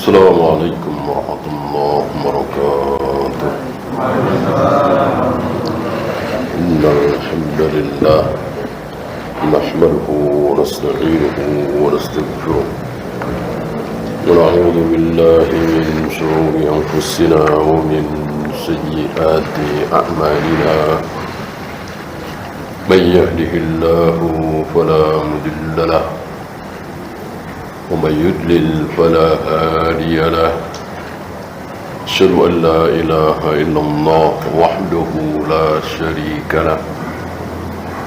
السلام عليكم ورحمة الله وبركاته. إن الحمد لله نحمده ونستعينه ونستغفره ونعوذ بالله من شرور أنفسنا ومن سيئات أعمالنا. من يهده الله فلا مضل له ومن يضلل فلا هادي له. أشهد أن لا إله إلا الله وحده لا شريك له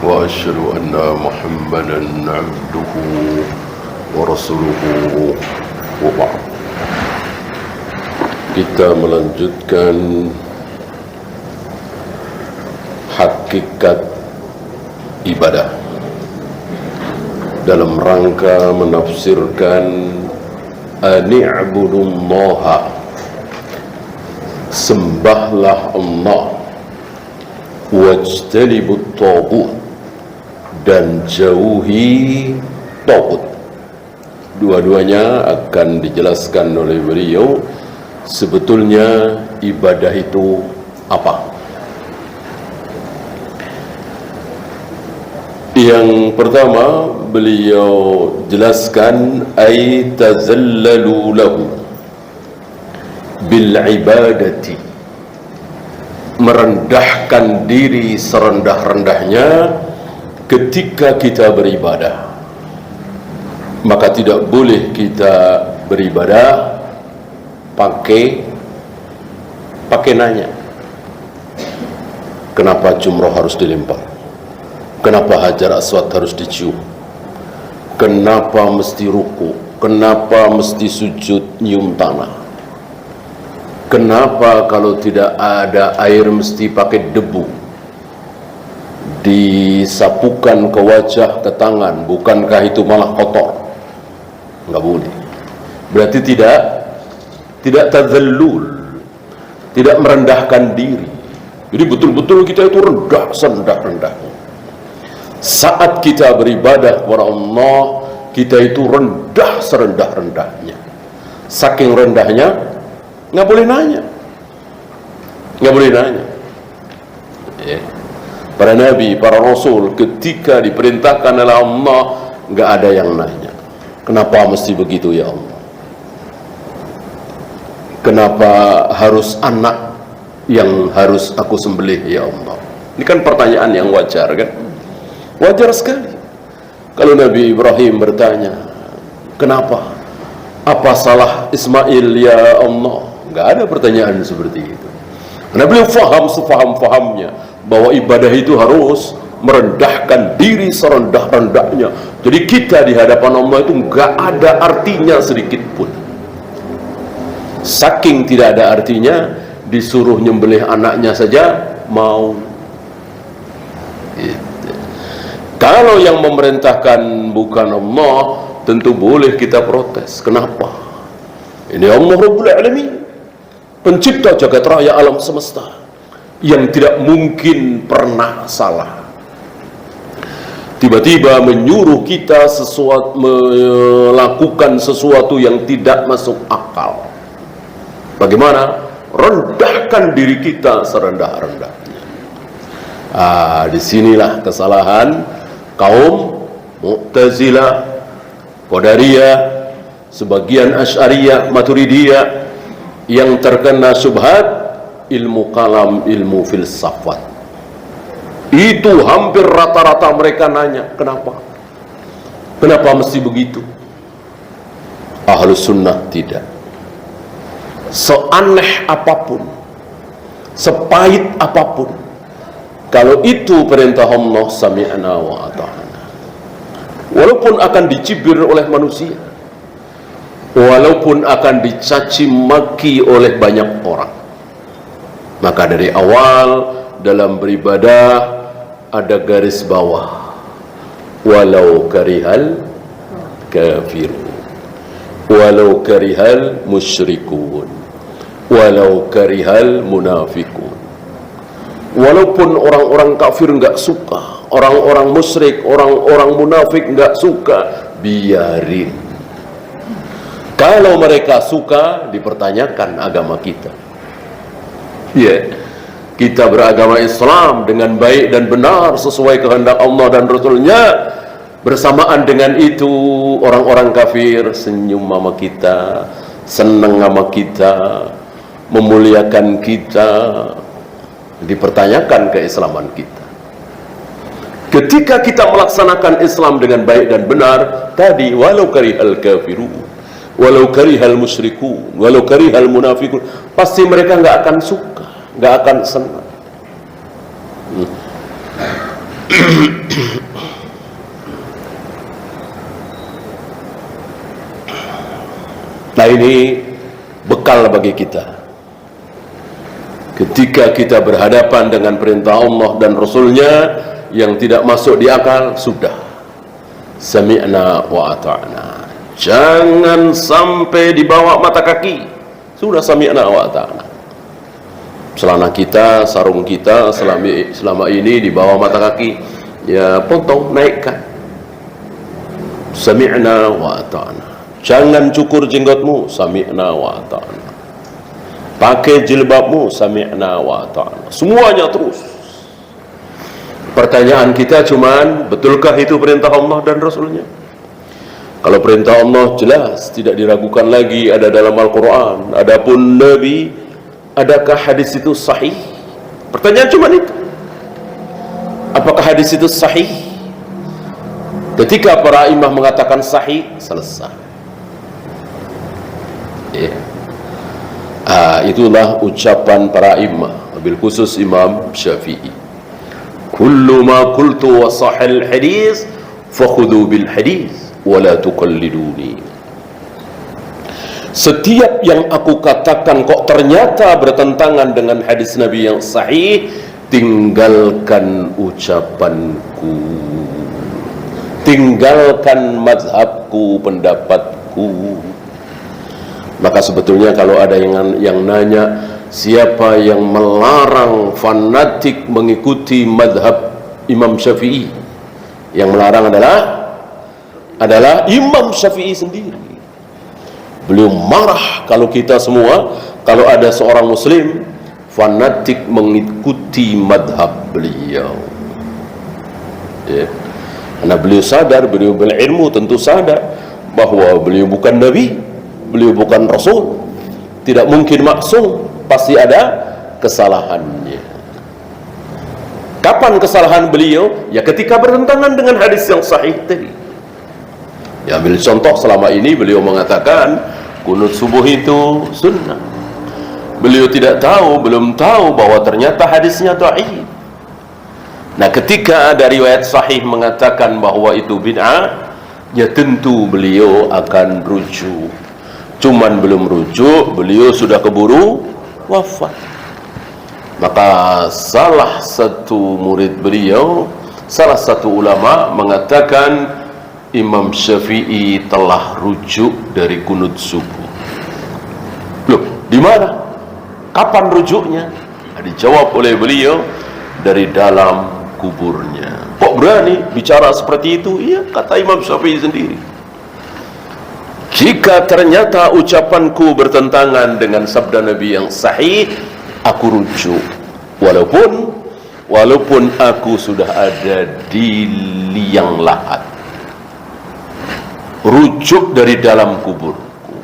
وأشهد أن محمدا عبده ورسوله وبعد. Kita melanjutkan hakikat ibadah dalam rangka menafsirkan ani'budullaha, sembahlah Allah, wajtanibut taghut, dan jauhi taghut. Dua-duanya akan dijelaskan oleh beliau. Sebetulnya ibadah itu apa? Yang pertama beliau jelaskan ay tazallalu lahu bil ibadati, merendahkan diri serendah-rendahnya ketika kita beribadah. Maka tidak boleh kita beribadah pakai nanya. Kenapa jumroh harus dilempar? Kenapa Hajar Aswad harus dicium? Kenapa mesti ruku? Kenapa mesti sujud nyium tanah? Kenapa kalau tidak ada air mesti pakai debu? Disapukan ke wajah, ke tangan. Bukankah itu malah kotor? Enggak boleh. Berarti tidak tazallul, tidak merendahkan diri. Jadi betul-betul kita itu rendah, serendah-rendahnya. Saat kita beribadah kepada Allah, kita itu rendah serendah-rendahnya. Saking rendahnya, nggak boleh nanya. Nggak boleh nanya. Para nabi, para rasul, ketika diperintahkan oleh Allah, nggak ada yang nanya. Kenapa mesti begitu ya Allah? Kenapa harus anak yang harus aku sembelih ya Allah? Ini kan pertanyaan yang wajar kan? Wajar sekali. Kalau Nabi Ibrahim bertanya, kenapa? Apa salah Ismail ya Allah? Enggak ada pertanyaan seperti itu. Karena beliau faham sefaham-fahamnya bahwa ibadah itu harus merendahkan diri serendah-rendahnya. Jadi kita di hadapan Allah itu enggak ada artinya sedikit pun. Saking tidak ada artinya, disuruh nyembelih anaknya saja mau. Kalau yang memerintahkan bukan Allah, tentu boleh kita protes. Kenapa? Ini Allah Rabbul Alamin, pencipta jagat raya alam semesta, yang tidak mungkin pernah salah. Tiba-tiba menyuruh kita melakukan sesuatu yang tidak masuk akal. Bagaimana? Rendahkan diri kita serendah-rendahnya. Disinilah kesalahan kaum Mu'tazilah, Qadariyah, sebagian Asy'ariyah, Maturidiyah yang terkena syubhat ilmu kalam, ilmu filsafat. Itu hampir rata-rata mereka nanya, kenapa? Kenapa mesti begitu? Ahlus sunnah tidak. Seaneh apapun, sepahit apapun, kalau itu perintah Allah, sami'na wa ata'na. Walaupun akan dicibir oleh manusia, walaupun akan dicaci maki oleh banyak orang, maka dari awal dalam beribadah ada garis bawah, walau karihal kafirun, walau karihal musyrikun, walau karihal munafikun. Walaupun orang-orang kafir enggak suka, orang-orang musyrik, orang-orang munafik enggak suka, biarin. Kalau mereka suka, dipertanyakan agama kita. Ya, kita beragama Islam dengan baik dan benar sesuai kehendak Allah dan Rasul-Nya. Bersamaan dengan itu, orang-orang kafir senyum sama kita, senang sama kita, memuliakan kita. Dipertanyakan keislaman kita. Ketika kita melaksanakan Islam dengan baik dan benar, tadi walau karihal kafirun, walau karihal musyrikun, walau karihal munafikun, pasti mereka nggak akan suka, nggak akan senang. Nah, ini bekal bagi kita. Ketika kita berhadapan dengan perintah Allah dan Rasul-Nya yang tidak masuk di akal, sudah sami'na wa ata'na. Jangan sampai dibawa mata kaki. Sudah sami'na wa ata'na. Celana kita, sarung kita selama ini dibawa mata kaki, ya potong, naikkan. Sami'na wa ata'na. Jangan cukur jenggotmu, sami'na wa ata'na. Pakai jilbabmu, sami'na wa ta'ala. Semuanya terus. Pertanyaan kita cuman, betulkah itu perintah Allah dan Rasulnya? Kalau perintah Allah jelas, tidak diragukan lagi, ada dalam Al-Quran. Adapun Nabi, adakah hadis itu sahih? Pertanyaan cuman itu. Apakah hadis itu sahih? Ketika para imam mengatakan sahih, selesai. Ya. Itulah ucapan para imam, wabil khusus Imam Syafi'i. Kullu ma qultu wa sahal hadis fakhudhu bil hadis wa la tuqalliduni. Setiap yang aku katakan kok ternyata bertentangan dengan hadis Nabi yang sahih, tinggalkan ucapanku, tinggalkan mazhabku, pendapatku. Maka sebetulnya kalau ada yang nanya, siapa yang melarang fanatik mengikuti madhab Imam Syafi'i? Yang melarang adalah Imam Syafi'i sendiri. Beliau marah kalau kita semua, kalau ada seorang muslim fanatik mengikuti madhab beliau. Ya. Karena beliau sadar, beliau berilmu, tentu sadar bahwa beliau bukan Nabi, beliau bukan Rasul, tidak mungkin maksum, pasti ada kesalahannya. Kapan kesalahan beliau? Ya ketika bertentangan dengan hadis yang sahih tadi. Ya, ambil contoh, selama ini beliau mengatakan kunut subuh itu sunnah. Beliau tidak tahu, belum tahu bahwa ternyata hadisnya dhaif. Nah, ketika ada riwayat sahih mengatakan bahwa itu bid'ah, ya tentu beliau akan rujuk. Cuman belum rujuk, beliau sudah keburu wafat. Maka salah satu murid beliau, salah satu ulama mengatakan Imam Syafi'i telah rujuk dari kunut subuh. Loh, di mana? Kapan rujuknya? Dijawab oleh beliau, dari dalam kuburnya. Kok berani bicara seperti itu? Iya, kata Imam Syafi'i sendiri. Jika ternyata ucapanku bertentangan dengan sabda Nabi yang sahih, aku rujuk. Walaupun aku sudah ada di liang lahat. Rujuk dari dalam kuburku.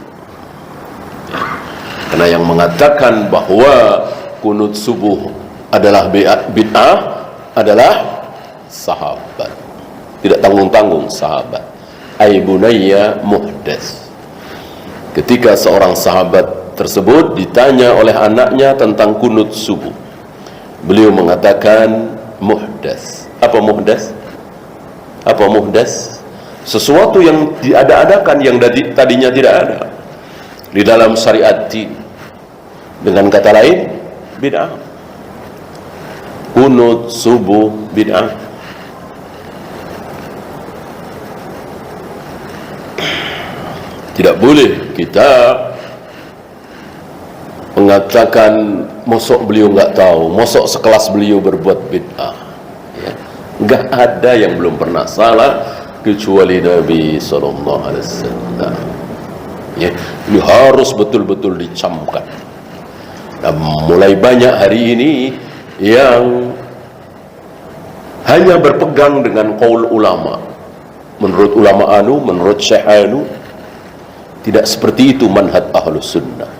Karena yang mengatakan bahwa kunut subuh adalah bid'ah adalah sahabat. Tidak tanggung-tanggung sahabat. Ai bunayya muhdas. Ketika seorang sahabat tersebut ditanya oleh anaknya tentang kunut subuh, beliau mengatakan muhdas. Apa muhdas? Apa muhdas? Sesuatu yang diada-adakan, yang tadinya tidak ada di dalam syariat din. Dengan kata lain, bid'ah. Kunut subuh bid'ah. Tidak boleh kita mengatakan mosok beliau nggak tahu, mosok sekelas beliau berbuat bid'ah. Ya. Nggak ada yang belum pernah salah kecuali Nabi SAW. Ya, ini harus betul-betul dicamkan. Nah, mulai banyak hari ini yang hanya berpegang dengan qaul ulama. Menurut ulama anu, menurut syekh anu, tidak seperti itu manhaj ahlus sunnah.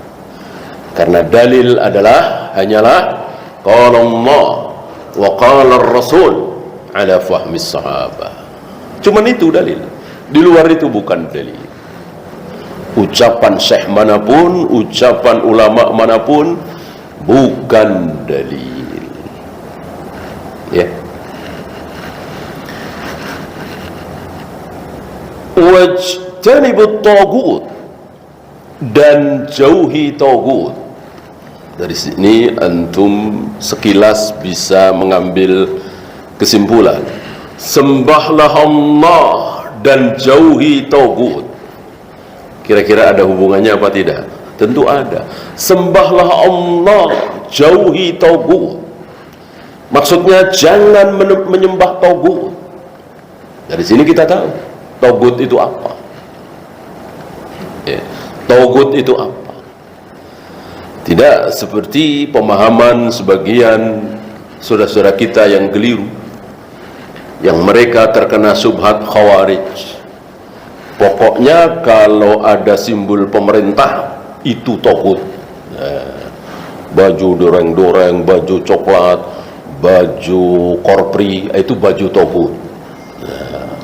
Karena dalil adalah hanyalah qala Allah wa qala ar-rasul ala fahmi sahabah. Cuman itu dalil. Di luar itu bukan dalil. Ucapan syekh manapun, ucapan ulama manapun bukan dalil. Ya. Wajtanibut taghut, dan jauhi taghut. Dari sini antum sekilas bisa mengambil kesimpulan, sembahlah Allah dan jauhi taghut. Kira-kira ada hubungannya apa tidak? Tentu ada. Sembahlah Allah, jauhi taghut. Maksudnya jangan menyembah taghut. Dari sini kita tahu taghut itu apa. Ya, taghut itu apa? Tidak seperti pemahaman sebagian saudara-saudara kita yang keliru, yang mereka terkena syubhat khawarij. Pokoknya kalau ada simbol pemerintah itu taghut. Baju doreng-doreng, baju coklat, baju korpri, itu baju taghut.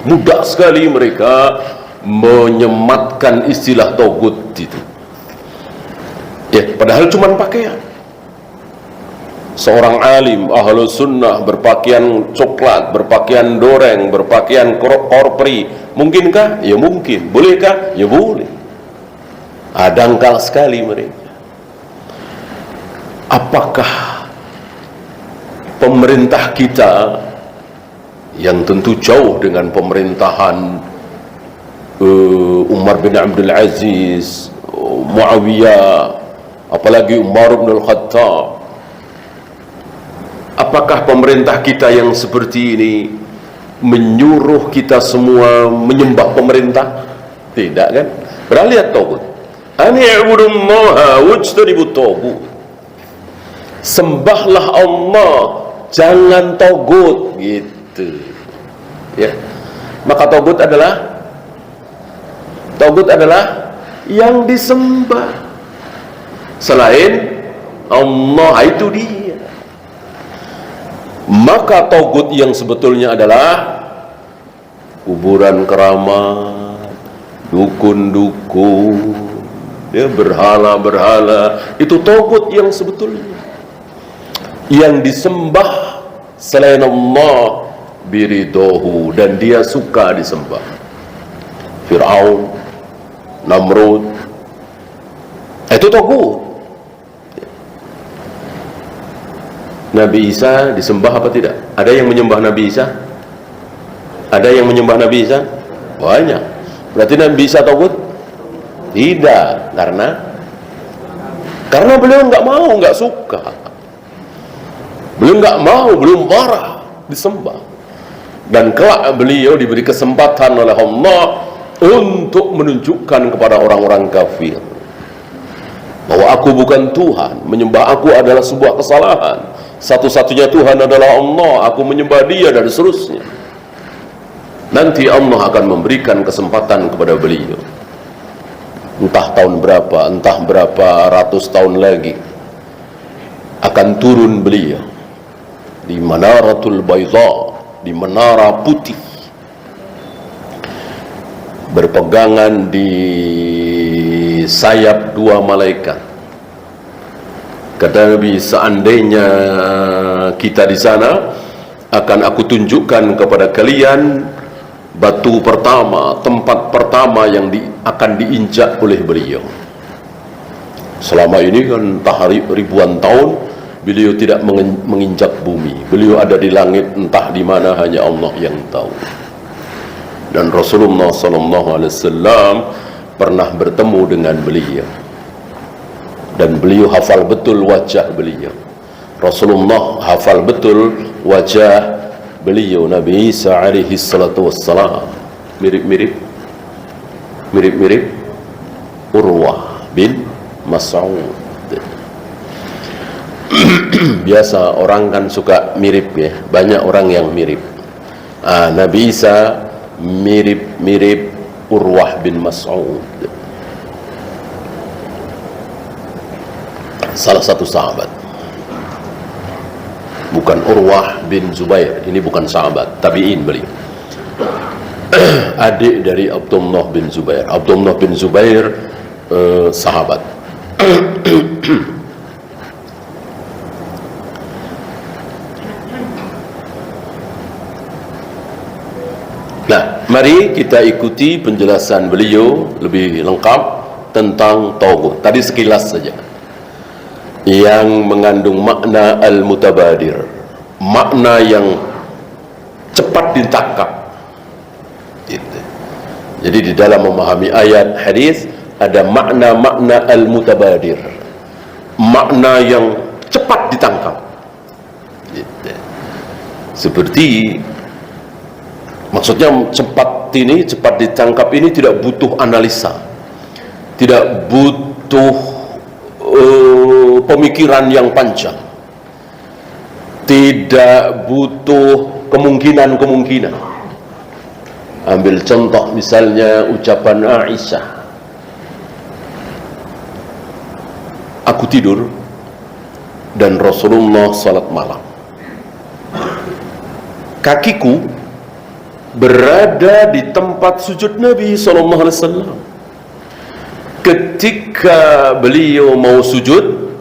Mudah sekali mereka menyematkan istilah taghut itu. Ya, padahal cuma pakaian. Seorang alim ahlus sunnah berpakaian coklat, berpakaian doreng, berpakaian korpri, mungkinkah? Ya mungkin. Bolehkah? Ya boleh. Dangkal sekali mereka. Apakah pemerintah kita yang tentu jauh dengan pemerintahan Umar bin Abdul Aziz, Muawiyah, apalagi Umar bin Al-Khattab, apakah pemerintah kita yang seperti ini menyuruh kita semua menyembah pemerintah? Tidak kan? Beralih lihat taghut. Ani i'budullaha wajtanibut taghut. Sembahlah Allah, jangan taghut, gitu. Ya. Maka taghut adalah yang disembah selain Allah, itu dia. Maka taghut yang sebetulnya adalah kuburan keramat, dukun-dukun, ya, berhala-berhala. Itu taghut yang sebetulnya, yang disembah selain Allah biridohu, dan dia suka disembah. Fir'aun, Namrud, itu taghut. Nabi Isa disembah apa tidak? Ada yang menyembah Nabi Isa? Ada yang menyembah Nabi Isa? Banyak. Berarti Nabi Isa taghut? Tidak. Karena beliau nggak mau, nggak suka. Beliau nggak mau, beliau marah disembah. Dan kelak beliau diberi kesempatan oleh Allah untuk menunjukkan kepada orang-orang kafir bahwa aku bukan Tuhan, menyembah aku adalah sebuah kesalahan, satu-satunya Tuhan adalah Allah, aku menyembah dia, dan seterusnya. Nanti Allah akan memberikan kesempatan kepada beliau, entah tahun berapa, entah berapa ratus tahun lagi, akan turun beliau di Manaratul Baydha, di menara putih, berpegangan di sayap dua malaikat. Kata Nabi, seandainya kita di sana, akan aku tunjukkan kepada kalian batu pertama, tempat pertama yang akan diinjak oleh beliau. Selama ini kan entah ribuan tahun beliau tidak menginjak bumi. Beliau ada di langit, entah di mana, hanya Allah yang tahu. Dan Rasulullah SAW pernah bertemu dengan beliau, dan beliau hafal betul wajah beliau. Rasulullah hafal betul wajah beliau, Nabi Isa alaihi salatu wassalam. Mirip-mirip. Urwah bin Mas'ud. Biasa orang kan suka mirip ya, banyak orang yang mirip. Nabi Isa mirip Urwah bin Mas'ud, salah satu sahabat. Bukan Urwah bin Zubair, ini bukan sahabat, tabi'in beliau. Adik dari Abdullah bin Zubair. Abdullah bin Zubair sahabat. Nah, mari kita ikuti penjelasan beliau lebih lengkap tentang taghut. Tadi sekilas saja, yang mengandung makna al-mutabadir, makna yang cepat ditangkap. Gitu. Jadi di dalam memahami ayat hadis ada makna-makna al-mutabadir, makna yang cepat ditangkap. Gitu. Seperti maksudnya cepat ditangkap ini tidak butuh analisa, tidak butuh pemikiran yang panjang, tidak butuh kemungkinan. Ambil contoh misalnya ucapan Aisyah, aku tidur dan Rasulullah salat malam, kakiku berada di tempat sujud Nabi SAW. Ketika beliau mau sujud,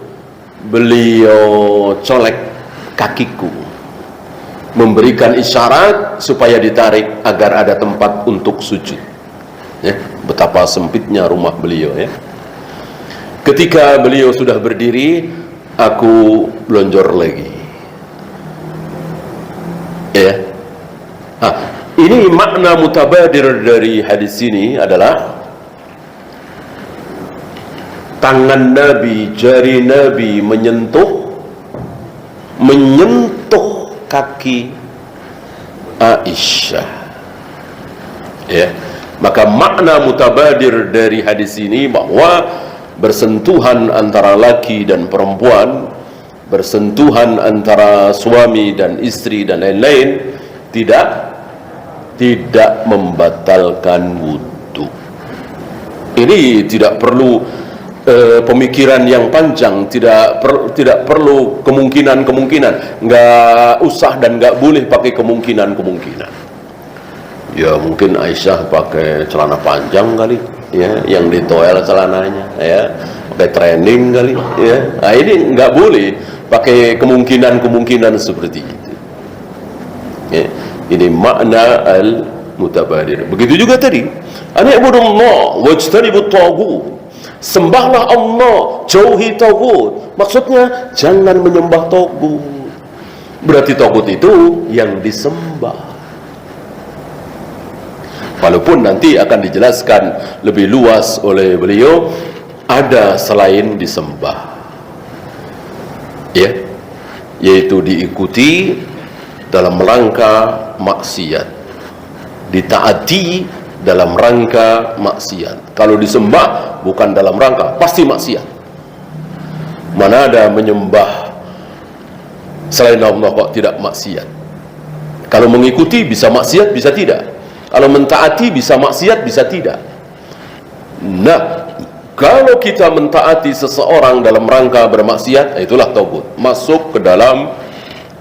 beliau colek kakiku, memberikan isyarat supaya ditarik agar ada tempat untuk sujud. Ya, betapa sempitnya rumah beliau ya. Ketika beliau sudah berdiri, aku lonjor lagi. Ya. Ini makna mutabadir dari hadis ini adalah tangan Nabi, jari Nabi menyentuh kaki Aisyah. Ya, maka makna mutabadir dari hadis ini bahwa bersentuhan antara laki dan perempuan, bersentuhan antara suami dan istri dan lain-lain tidak membatalkan wudhu. Ini tidak perlu pemikiran yang panjang, tidak perlu kemungkinan, nggak usah dan nggak boleh pakai kemungkinan. Ya mungkin Aisyah pakai celana panjang kali, ya, yang ditoel celananya, ya, pakai training kali, ya. Nah, ini nggak boleh pakai kemungkinan seperti itu. Ya. Ini makna al-mutabadir. Begitu juga tadi, ani'budullah wajtanibut taghut. Sembahlah Allah, jauhi taghut. Maksudnya jangan menyembah taghut. Berarti taghut itu yang disembah. Walaupun nanti akan dijelaskan lebih luas oleh beliau, ada selain disembah, ya, yaitu diikuti dalam rangka maksiat, ditaati dalam rangka maksiat. Kalau disembah bukan dalam rangka, pasti maksiat. Mana ada menyembah selain Allah kok tidak maksiat? Kalau mengikuti bisa maksiat, bisa tidak. Kalau mentaati bisa maksiat, bisa tidak. Nah, kalau kita mentaati seseorang dalam rangka bermaksiat, itulah taghut, masuk ke dalam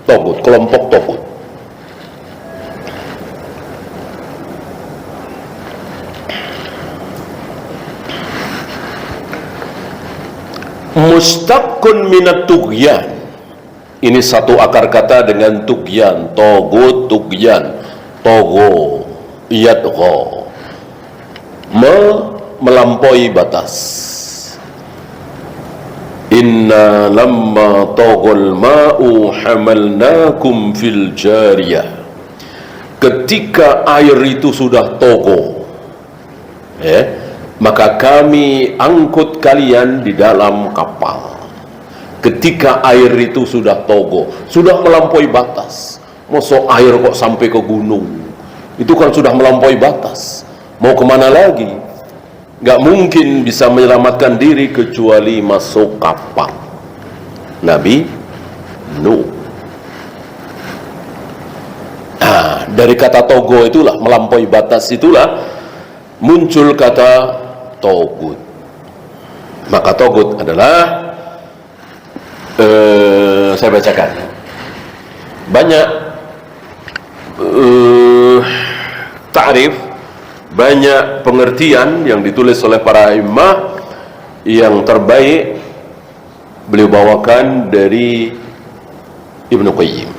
taghut, kelompok taghut. Mustaqun minat tughyan. Ini satu akar kata dengan tughyan, taghut, tughyan, tagho, yadgha, melampaui batas. Inna lamma taghal ma'u hamalnakum fil jariyah. Ketika air itu sudah tagho, maka kami angkut kalian di dalam kapal. Ketika air itu sudah tagho, sudah melampaui batas. Masa air kok sampai ke gunung? Itu kan sudah melampaui batas. Mau kemana lagi? Nggak mungkin bisa menyelamatkan diri kecuali masuk kapal Nabi Nuh. Nah, dari kata togo itulah, melampaui batas itulah, muncul kata togut. Maka togut adalah, saya bacakan, banyak ta'rif, banyak pengertian yang ditulis oleh para imam. Yang terbaik beliau bawakan dari Ibnu Qayyim.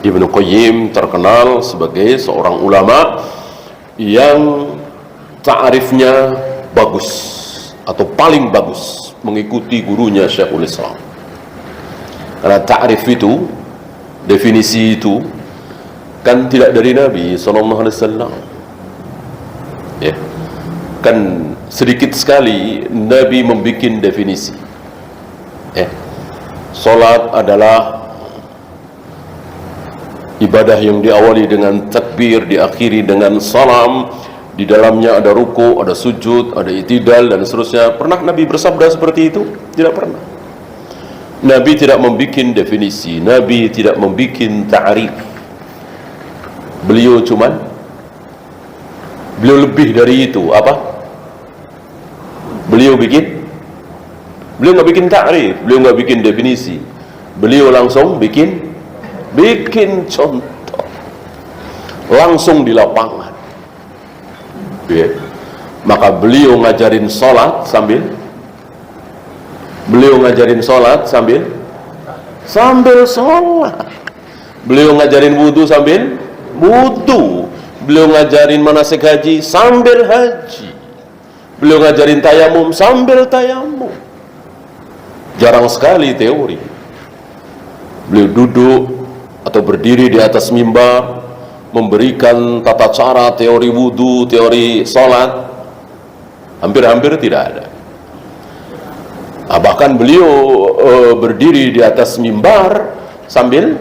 Ibnu Qayyim terkenal sebagai seorang ulama yang ta'rifnya bagus atau paling bagus, mengikuti gurunya Syekhul Islam. Karena ta'rif itu, definisi itu kan tidak dari Nabi SAW. Ya, kan sedikit sekali Nabi membuat definisi. Ya, salat adalah ibadah yang diawali dengan takbir, diakhiri dengan salam, di dalamnya ada ruku, ada sujud, ada i'tidal dan seterusnya. Pernah Nabi bersabda seperti itu? Tidak pernah. Nabi tidak membuat definisi, Nabi tidak membuat ta'rif. Beliau lebih dari itu. Apa? Beliau nggak bikin ta'rif, beliau nggak bikin definisi, beliau langsung bikin contoh langsung di lapangan. Ya. Maka beliau ngajarin sholat sambil sholat. Beliau ngajarin wudu sambil wudu. Beliau ngajarin manasik haji sambil haji. Beliau ngajarin tayamum sambil tayamum. Jarang sekali teori. Beliau duduk atau berdiri di atas mimbar memberikan tata cara teori wudu, teori sholat. Hampir-hampir tidak ada. Bahkan beliau berdiri di atas mimbar sambil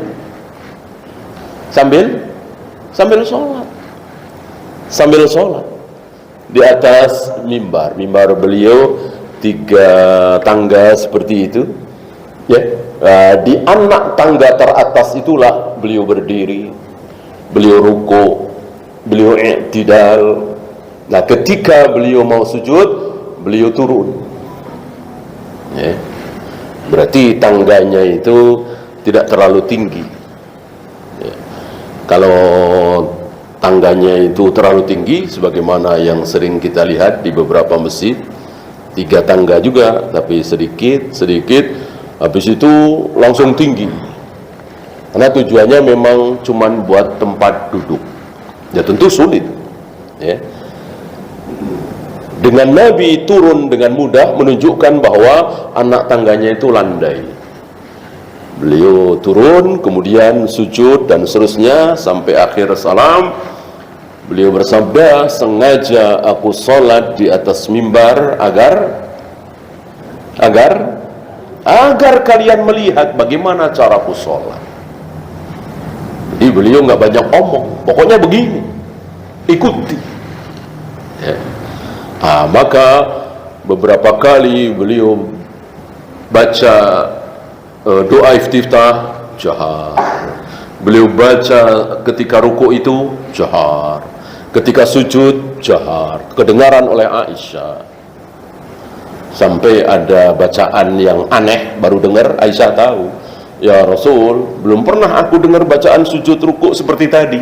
sholat di atas mimbar. Mimbar beliau 3 tangga seperti itu, ya. Di anak tangga teratas itulah beliau berdiri, beliau ruku, beliau i'tidal. Nah, ketika beliau mau sujud, beliau turun. Ya. Berarti tangganya itu tidak terlalu tinggi. Ya. Kalau tangganya itu terlalu tinggi, sebagaimana yang sering kita lihat di beberapa masjid, 3 tangga juga, tapi sedikit, habis itu langsung tinggi. Karena tujuannya memang cuman buat tempat duduk. Ya tentu sulit. Ya. Dengan Nabi turun dengan mudah menunjukkan bahwa anak tangganya itu landai. Beliau turun, kemudian sujud dan seterusnya sampai akhir salam. Beliau bersabda, sengaja aku sholat di atas mimbar agar kalian melihat bagaimana caraku sholat. Jadi beliau nggak banyak omong, pokoknya begini, ikuti. Ya. Maka beberapa kali beliau baca doa iftitah jahar. Beliau baca ketika ruku itu jahar, ketika sujud jahar, kedengaran oleh Aisyah. Sampai ada bacaan yang aneh, baru dengar Aisyah tahu, ya Rasul, belum pernah aku dengar bacaan sujud ruku seperti tadi.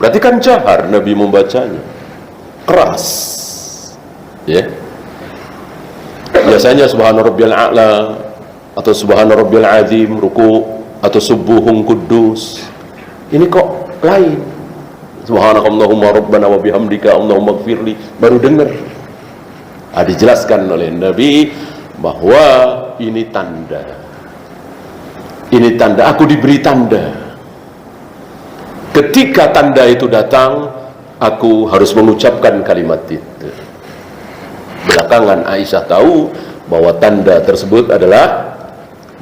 Berarti kan jahar Nabi membacanya, keras. Ya. Biasanya subhana rabbiyal a'la atau subhana rabbiyal azim ruku, atau subuhun kuddus. Ini kok lain, subhanakallahumma rabbana wa bihamdika allahumma ighfirli, baru dengar. Dijelaskan oleh Nabi bahwa ini tanda, aku diberi tanda. Ketika tanda itu datang, aku harus mengucapkan kalimat itu. Belakangan Aisyah tahu bahwa tanda tersebut adalah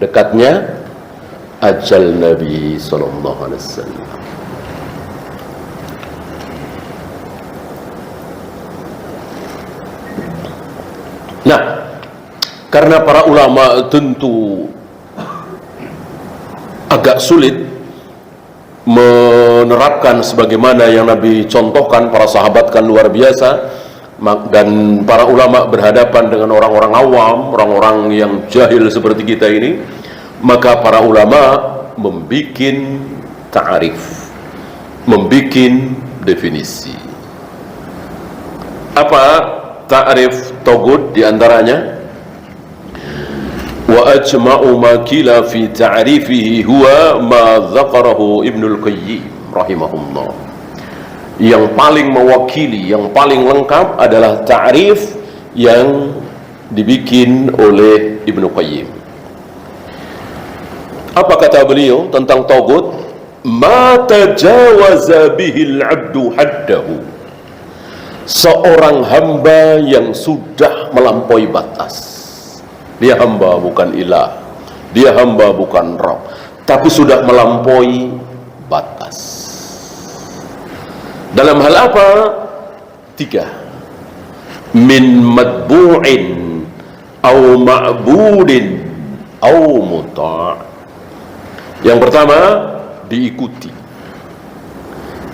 dekatnya ajal Nabi sallallahu alaihi wasallam. Karena para ulama tentu agak sulit menerapkan sebagaimana yang Nabi contohkan. Para sahabat kan luar biasa, dan para ulama berhadapan dengan orang-orang awam, orang-orang yang jahil seperti kita ini. Maka para ulama membuat ta'arif, membuat definisi. Apa ta'rif tagut diantaranya? Wa ajma'u ma kila fi ta'rifihi huwa ma dzakarahu Ibnul Qayyim rahimahullah. Yang paling mewakili, yang paling lengkap adalah ta'rif yang dibikin oleh Ibnu Qayyim. Apa kata beliau tentang tagut? Ma tajawaza bihil 'abdu haddahu. Seorang hamba yang sudah melampaui batas. Dia hamba bukan ilah, dia hamba bukan Rabb, tapi sudah melampaui batas. Dalam hal apa? 3. Min matbu'in au ma'budin au muta'. Yang pertama, diikuti.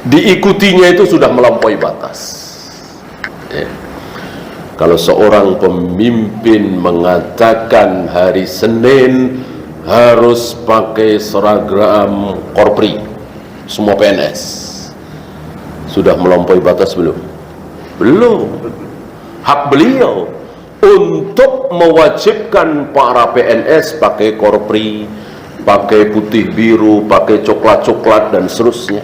Diikutinya itu sudah melampaui batas. Kalau seorang pemimpin mengatakan hari Senin harus pakai seragam korpri, semua PNS, sudah melampaui batas belum? Belum. Hak beliau untuk mewajibkan para PNS pakai korpri, pakai putih biru, pakai coklat-coklat dan seterusnya.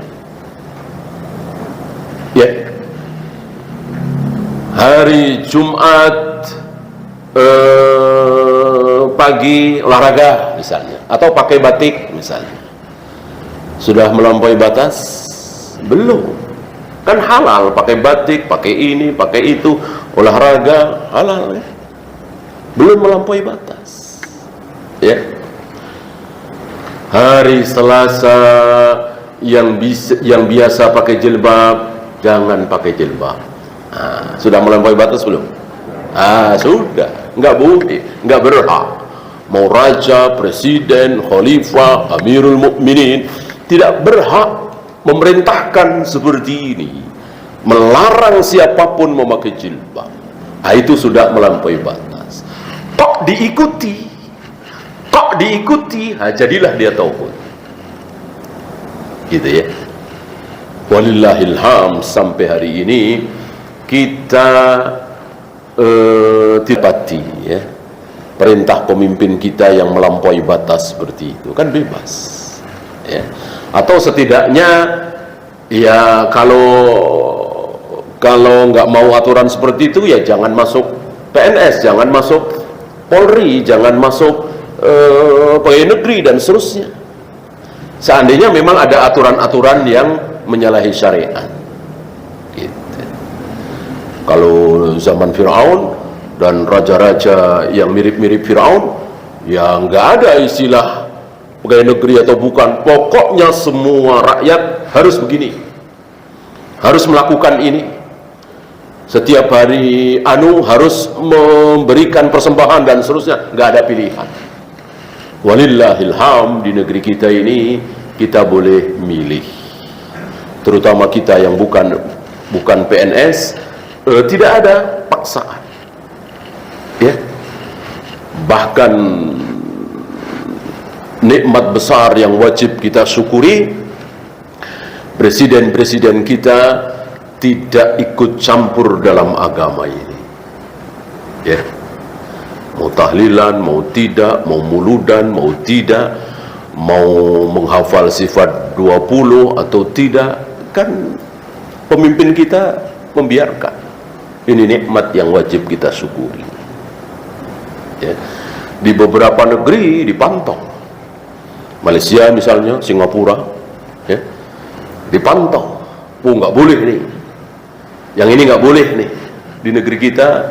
Ya. Hari Jumat pagi olahraga misalnya, atau pakai batik misalnya, sudah melampaui batas? Belum. Kan halal pakai batik, pakai ini, pakai itu, olahraga halal ya? Belum melampaui batas ya. Hari Selasa yang biasa pakai jilbab, jangan pakai jilbab. Sudah melampaui batas belum? Sudah, nggak boleh, nggak berhak. Mau raja, presiden, khalifah, amirul mukminin tidak berhak memerintahkan seperti ini, melarang siapapun memakai jilbab. Itu sudah melampaui batas. Kok diikuti? Kok diikuti? Jadilah dia tauhid. Gitu ya. Walillahilham, sampai hari ini kita dipati ya, perintah pemimpin kita yang melampaui batas seperti itu kan bebas ya. Atau setidaknya ya, kalau nggak mau aturan seperti itu ya jangan masuk PNS, jangan masuk Polri, jangan masuk pegawai negeri dan seterusnya. Seandainya memang ada aturan-aturan yang menyalahi syariat. Kalau zaman Fir'aun dan raja-raja yang mirip-mirip Fir'aun, ya nggak ada istilah pegawai negeri atau bukan. Pokoknya semua rakyat harus begini, harus melakukan ini. Setiap hari harus memberikan persembahan dan seterusnya. Nggak ada pilihan. Walillahilham, di negeri kita ini kita boleh milih. Terutama kita yang bukan PNS, tidak ada paksaan ya. Bahkan nikmat besar yang wajib kita syukuri, presiden-presiden kita tidak ikut campur dalam agama ini ya. Mau tahlilan, mau tidak, mau muludan, mau tidak, mau menghafal sifat 20 atau tidak, kan pemimpin kita membiarkan. Ini nikmat yang wajib kita syukuri ya. Di beberapa negeri dipantau, Malaysia misalnya, Singapura ya, dipantau. Nggak boleh nih, yang ini nggak boleh nih. Di negeri kita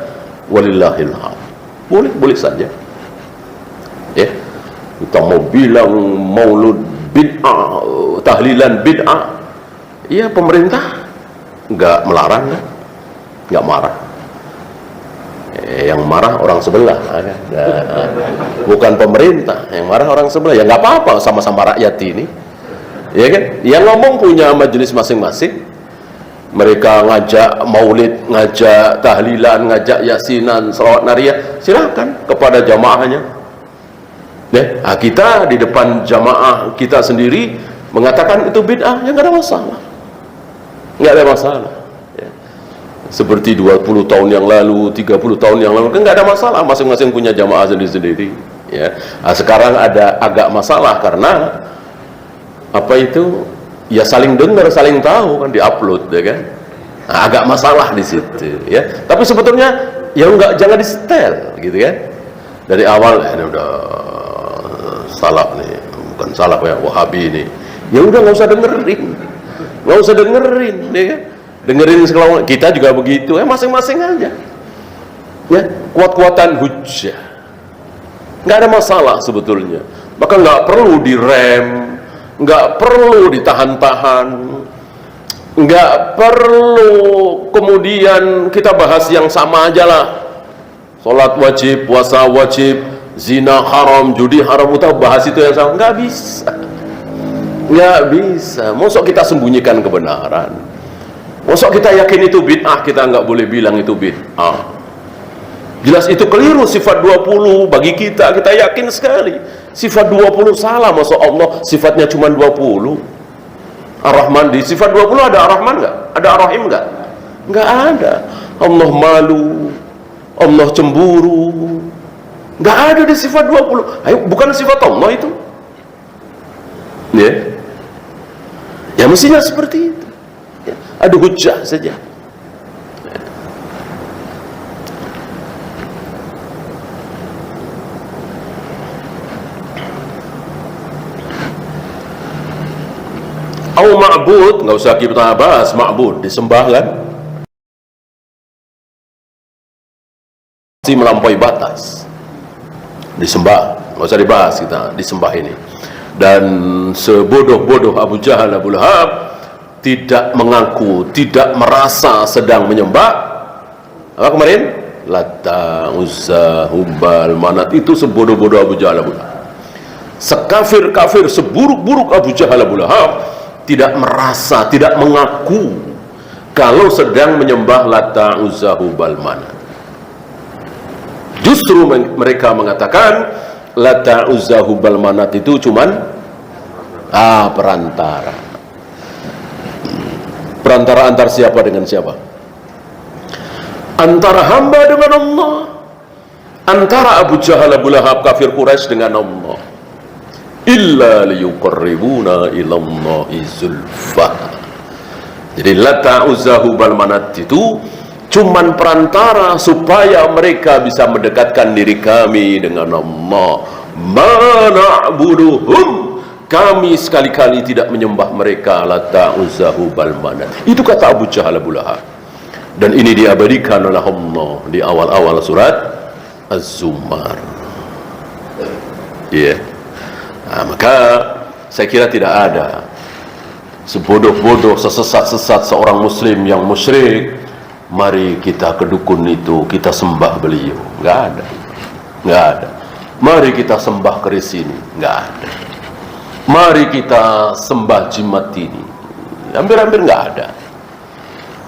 walillahilham, boleh saja ya. Kita mau bilang maulud bid'ah, tahlilan bid'ah, ya pemerintah nggak melarang kan? Nggak marah Yang marah orang sebelah kan? Bukan pemerintah yang marah, orang sebelah. Ya nggak apa-apa, sama-sama rakyat ini, ya kan? Yang ngomong punya majelis masing-masing. Mereka ngajak maulid, ngajak tahlilan, ngajak yasinan, selawat nariyah, silakan kepada jamaahnya. Nah, kita di depan jamaah kita sendiri mengatakan itu bid'ah, ya nggak ada masalah, nggak ada masalah. Ya. Seperti 20 tahun yang lalu, 30 tahun yang lalu, kan nggak ada masalah, masing-masing punya jamaah sendiri-sendiri. Ya. Nah, sekarang ada agak masalah karena apa itu? Ya saling dengar, saling tahu kan, diupload, ya kan? Nah, agak masalah di situ, ya. Tapi sebetulnya ya enggak, jangan di setel, gitu kan? Dari awal ini udah salaf nih, bukan salaf ya, Wahabi ini. Ya udah nggak usah dengerin, nggak usah dengerin, ya kan? Dengerin sekelompok, kita juga begitu, masing-masing aja. Ya, kuat-kuatan hujjah, nggak ada masalah sebetulnya. Maka nggak perlu direm, nggak perlu ditahan-tahan, nggak perlu kemudian kita bahas yang sama aja lah. Sholat wajib, puasa wajib, zina haram, judi haram, kita bahas itu yang sama. Nggak bisa, nggak bisa. Mosok kita sembunyikan kebenaran, mosok kita yakin itu bid'ah, kita nggak boleh bilang itu bid'ah. Jelas itu keliru, sifat 20 bagi kita yakin sekali sifat 20 salah. Masa Allah sifatnya cuma 20? Ar-Rahman, di sifat 20 ada Ar-Rahman nggak? Ada Ar-Rahim nggak? Nggak ada. Allah malu, Allah cemburu, nggak ada di sifat 20. Ayo, bukan sifat Allah itu, ya. Ya mestinya seperti itu, ya. Ada hujjah saja. Au ma'bud, nggak usah kita bahas ma'bud, disembah kan? Masih melampaui batas, disembah, nggak usah dibahas kita, disembah ini. Dan sebodoh-bodoh Abu Jahal, Abu Lahab tidak mengaku, tidak merasa sedang menyembah apa kemarin? Lata, Uzza, Hubal, Manat. Itu sebodoh-bodoh Abu Jahal, Abu Lahab. Sekafir-kafir, seburuk-buruk Abu Jahal, Abu Lahab tidak merasa, tidak mengaku kalau sedang menyembah Lata, Uzza, Hubal, Manat. Justru mereka mengatakan Lata, Uzza, Hubal, Manat itu cuman perantara. Perantara antar siapa dengan siapa? Antara hamba dengan Allah, antara Abu Jahal, Abu Lahab, kafir Quraisy dengan Allah. Illa liyuqarribuna ilallahi zulfa. Jadi Lata, Uzza, Hubal, Manat itu cuman perantara supaya mereka bisa mendekatkan diri kami dengan Allah. Ma na'buduhum, kami sekali-kali tidak menyembah mereka. Lata, Uzza, Hubal, Manat. Itu kata Abu Jahal, Abu Lahab. Dan ini diabadikan oleh Allah di awal-awal surat Az-Zumar. Iya. Nah, maka saya kira tidak ada sebodoh-bodoh, sesesat-sesat seorang muslim yang musyrik, mari kita ke dukun itu, kita sembah beliau. Nggak ada, nggak ada. Mari kita sembah keris ini, nggak ada. Mari kita sembah jimat ini, hampir-hampir nggak ada.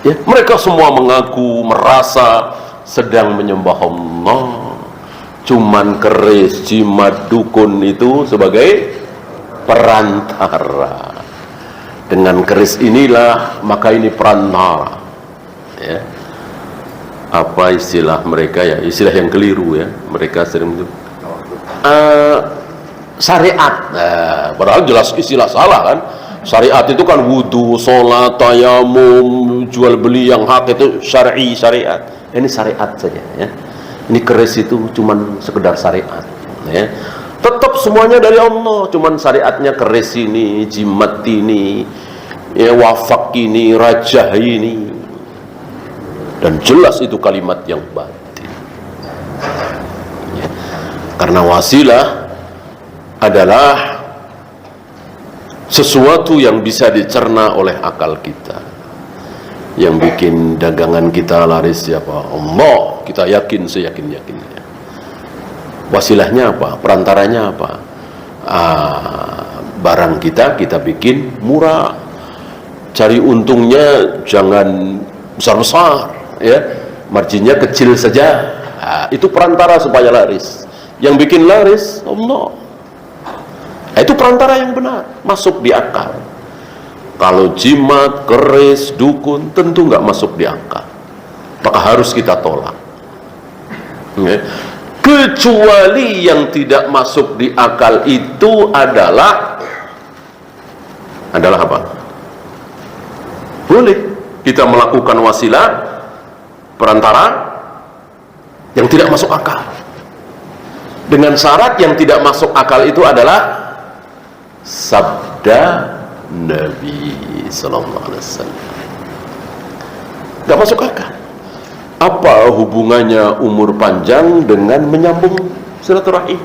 Ya, mereka semua mengaku, merasa sedang menyembah Allah. Cuman keris, jimat, dukun itu sebagai perantara. Dengan keris inilah, maka ini perantara. Ya. Apa istilah mereka ya? Istilah yang keliru ya. Mereka sering itu syariat. Padahal jelas istilah salah kan. Syariat itu kan wudu, sholat, tayamum, jual beli yang hak itu syar'i, syariat. Ini syariat saja ya. Ini keris itu cuman sekedar syariat ya. Tetap semuanya dari Allah, cuman syariatnya keris ini, jimat ini, ya, wafak ini, rajah ini. Dan jelas itu kalimat yang batil ya. Karena wasilah adalah sesuatu yang bisa dicerna oleh akal kita. Yang bikin dagangan kita laris siapa? Allah. kita yakin seyakin-yakinnya. Wasilahnya apa? Perantaranya apa? Barang kita bikin murah, cari untungnya jangan besar-besar, ya, marginnya kecil saja. Itu perantara supaya laris. Yang bikin laris Allah. Itu perantara yang benar, masuk di akal. Kalau jimat, keris, dukun tentu nggak masuk di akal, maka harus kita tolak, ya. Kecuali yang tidak masuk di akal itu adalah apa? Boleh kita melakukan wasilah, perantara yang tidak masuk akal. Dengan syarat yang tidak masuk akal itu adalah sabda Nabi sallallahu alaihi wasallam. Tidak masuk akal. Apa hubungannya umur panjang dengan menyambung silaturahim?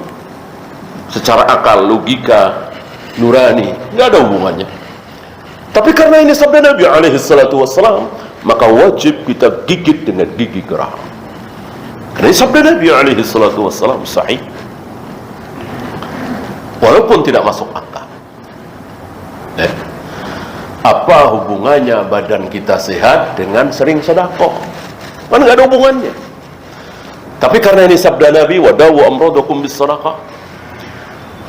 Secara akal, logika, nurani, nggak ada hubungannya. Tapi karena ini sabda Nabi alaihi salatu wassalam, maka wajib kita gigit dengan gigi geram. Karena ini sabda Nabi alaihi salatu wassalam sahih, walaupun tidak masuk akal. Apa hubungannya badan kita sehat dengan sering sedekah? Kan nggak ada hubungannya. Tapi karena ini sabda Nabi, wadawu amradakum bis sadaqah,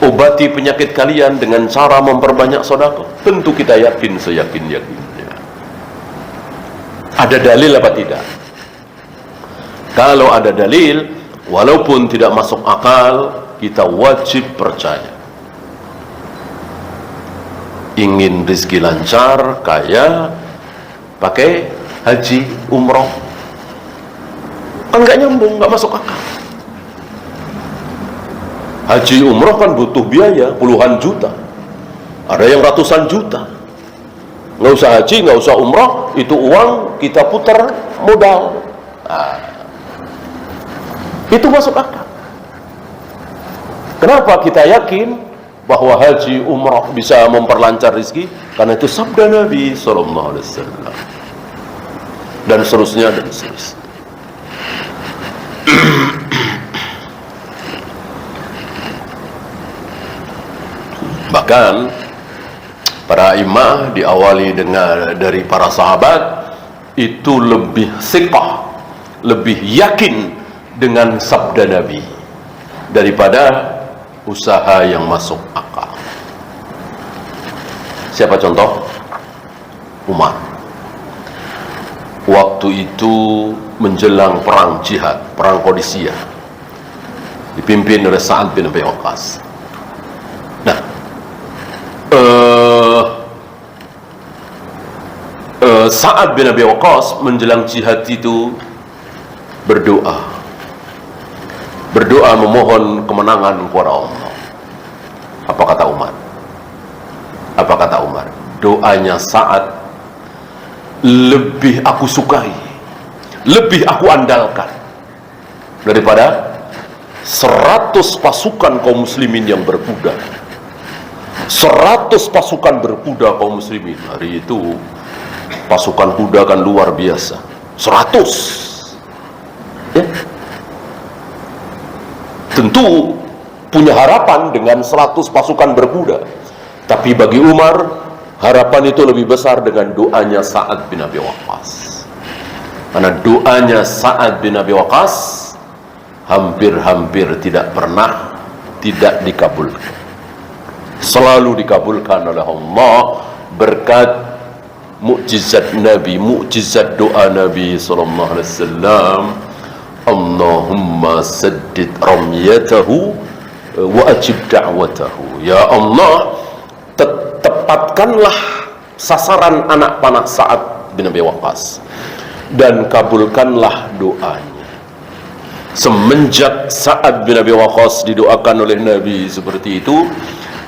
obati penyakit kalian dengan cara memperbanyak sedekah, tentu kita yakin seyakin-yakinnya. Ada dalil apa tidak? Kalau ada dalil, walaupun tidak masuk akal, kita wajib percaya. Ingin rezeki lancar, kaya, pakai haji, umroh, kan nggak nyambung, nggak masuk akal. Haji umroh kan butuh biaya puluhan juta, ada yang ratusan juta. Nggak usah haji, nggak usah umroh, itu uang kita putar modal. Itu masuk akal. Kenapa kita yakin bahwa haji umroh bisa memperlancar rezeki? Karena itu sabda Nabi sallallahu alaihi wasallam. Dan seterusnya dan seterusnya. Bahkan para imam diawali dari para sahabat itu lebih siqah, lebih yakin dengan sabda Nabi daripada usaha yang masuk akal. Siapa contoh? Umar. Waktu itu menjelang perang jihad, perang Qadisiyah, dipimpin oleh Sa'ad bin Abi Waqqas. Nah, Sa'ad bin Abi Waqqas menjelang jihad itu berdoa memohon kemenangan kepada Allah. Apa kata Umar? Doanya Sa'ad lebih aku sukai, lebih aku andalkan daripada 100 pasukan kaum muslimin yang berkuda. 100 pasukan berkuda kaum muslimin. Hari itu pasukan kuda kan luar biasa. 100, ya. Tentu punya harapan dengan 100 pasukan berkuda. Tapi bagi Umar, harapan itu lebih besar dengan doanya Sa'ad bin Abi Waqqas. Karena doanya Sa'ad bin Abi Waqqas hampir-hampir tidak pernah tidak dikabulkan. Selalu dikabulkan oleh Allah berkat mukjizat Nabi, mukjizat doa Nabi sallallahu alaihi wasallam. Allahumma saddid ramyatahu wa ajib da'watahu. Ya Allah, tepatkanlah sasaran anak panah Sa'ad bin Abi Waqqas dan kabulkanlah doanya. Semenjak Sa'ad bin Abi Waqqas didoakan oleh Nabi seperti itu,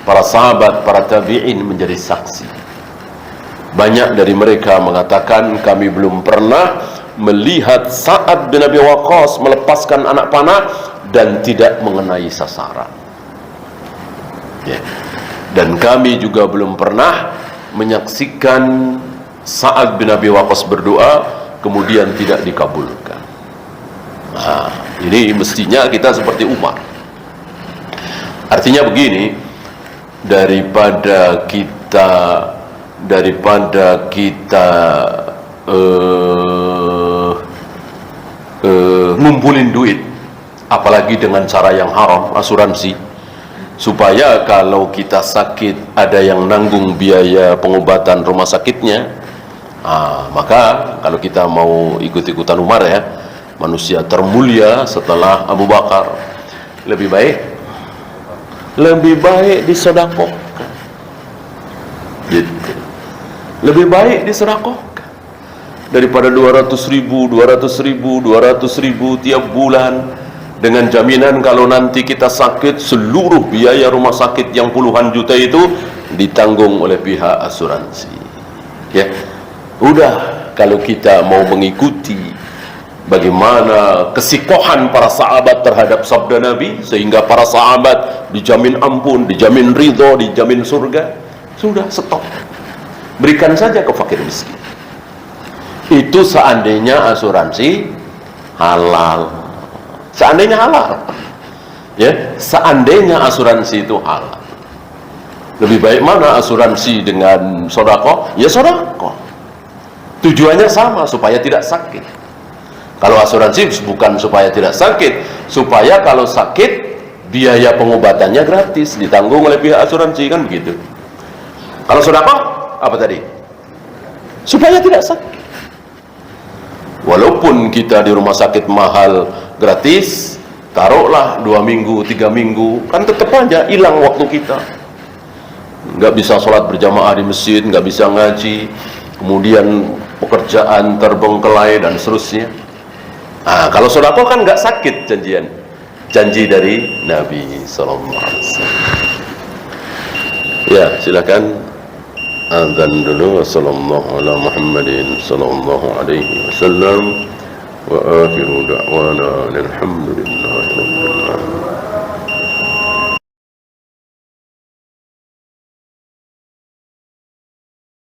para sahabat, para tabi'in menjadi saksi. Banyak dari mereka mengatakan, kami belum pernah melihat Sa'ad bin Abi Waqqas melepaskan anak panah dan tidak mengenai sasaran, ya. Dan kami juga belum pernah menyaksikan Sa'ad bin Abi Waqqas berdoa kemudian tidak dikabulkan. Nah, ini mestinya kita seperti Umar. Artinya begini, daripada kita ngumpulin duit, apalagi dengan cara yang haram, asuransi, supaya kalau kita sakit ada yang nanggung biaya pengobatan rumah sakitnya. Maka kalau kita mau ikut-ikutan Umar ya, manusia termulia setelah Abu Bakar, lebih baik disedekahkan, gitu. Lebih baik disedekahkan daripada 200.000 tiap bulan, dengan jaminan kalau nanti kita sakit, seluruh biaya rumah sakit yang puluhan juta itu ditanggung oleh pihak asuransi. Ya, udah, kalau kita mau mengikuti bagaimana kesikohan para sahabat terhadap sabda Nabi, sehingga para sahabat dijamin ampun, dijamin ridho, dijamin surga, sudah, stop. Berikan saja ke fakir miskin. Itu seandainya asuransi halal. Seandainya halal, ya, seandainya asuransi itu halal. Lebih baik mana asuransi dengan sedekah? Ya sedekah. Tujuannya sama, supaya tidak sakit. Kalau asuransi bukan supaya tidak sakit, supaya kalau sakit biaya pengobatannya gratis, ditanggung oleh pihak asuransi, kan begitu. Kalau sedekah apa tadi? Supaya tidak sakit. Walaupun kita di rumah sakit mahal gratis, taruhlah 2 minggu, 3 minggu, kan tetap aja hilang waktu kita. Nggak bisa sholat berjamaah di masjid, nggak bisa ngaji, kemudian pekerjaan terbengkelai dan seterusnya. Kalau sedekah kan nggak sakit, janji dari Nabi SAW. Ya, silakan. Adzan dulu. Wassallallahu ala Muhammadin sallallahu alaihi wasallam wa akhiru da'wana alhamdulillahi rabbil alamin.